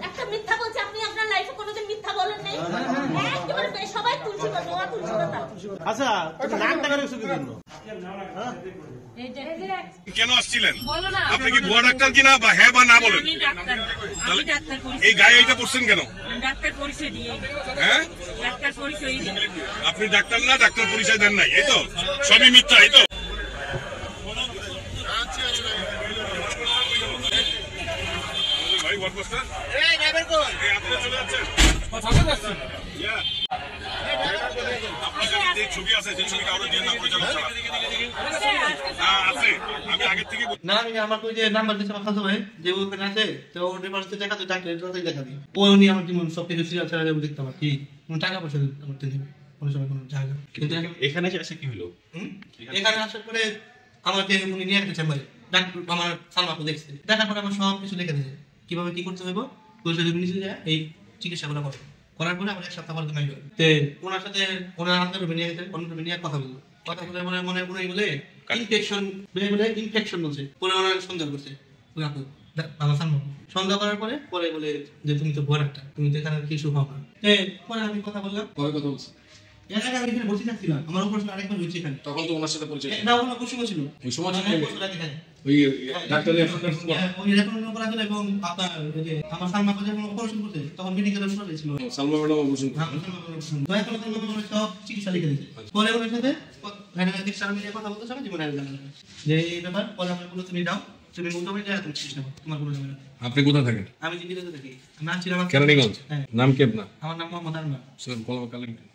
একটা মিথ্যা বলছে আপনি আপনার লাইফে কোনোদিন মিথ্যা বলেন নাই একেবারে সবাই তুলছি না নোয়া তুলছি না আচ্ছা নামটা করে শুধু জন্য কেন আসছিলেন আপনি কি ভুয়া ডাক্তার কিনা বা হ্যাঁ বা না বলেন এই গায়ে এইটা পড়ছেন কেন ডাক্তার পরিচয় দিয়ে হ্যাঁ ডাক্তার পরিচয় আপনি ডাক্তার না ডাক্তার পরিচয় দেন নাই এই তো সবই মিথ্যা এই তো ভাই ওয়ার্কস্টার এই ড্রাইভার কোন এই আপনি চলে যাচ্ছেন আপনার যে ছবি আছে যে ছবিটা আরো দিয়ে না পরিচালক আছে আমি আগে থেকে না আমি আমার ওই যে নাম্বার দিতে কথা হবে যে ওখানে আছে তো ওর ডিপার্টমেন্টে দেখা তো ডাক্তারের দেখা দিই ও উনি আমার জীবন সব কিছু সিরিয়াল ছাড়া যাবো দেখতে পারি কোনো টাকা পয়সা করতে নেবে কোনো সময় কোনো জায়গা কিন্তু এখানে এসে কি হলো এখানে আসার পরে আমাকে উনি নিয়ে একটা চেম্বারে ডাক্তার আমার সালমাকে দেখছে দেখার পরে আমার সব কিছু লিখে দিয়েছে কিভাবে কি করতে হবে পয়সা দিয়ে নিচে যায় এই চিকিৎসাগুলো করো করার পরে আমার এক সপ্তাহ পর ঘুমাই গেল ওনার সাথে ওনার আলাদা রুমে নিয়ে গেছে অন্য রুমে নিয়ে কথা বললো কথা বলে মনে মনে উনি বলে ইনফেকশন বলছে পরে ওনার সন্দেহ করছে ওই আপু আমার সামনে সন্দেহ করার পরে পরে বলে যে তুমি তো ভুয়া ডাক্তার তুমি তো এখানে কিছু হও না পরে আমি কথা বললাম কবে কথা বলছি এর আগে আমি এখানে বসে থাকছিলাম আমার উপর আরেকবার হয়েছে এখানে তখন তো ওনার সাথে পরিচয় না ওনার বসে ছিল ওই সময় ওই ডাক্তারের রেকমেন্ড করা হলো এবং আপনার যে আমার সালমাকে যখন অপারেশন করতে তখন মেডিকেল শুরু হয়েছিল সালমা ম্যাডাম অপারেশন দয়া করে সব চিকিৎসা লিখে দিয়েছে পরে ওনার সাথে কথা বলতে সবাই জীবনে যে এই ব্যাপার পরে আমার বলো তুমি যাও তুমি মোটামুটি তুমি চিকিৎসা করো তোমার কোনো ঝামেলা আপনি কোথায় থাকেন আমি জিজ্ঞাসা থাকি না ছিল আমার কেরানীগঞ্জ নাম কি আপনার আমার নাম মোহাম্মদ আরমান স্যার বলো কালেক্ট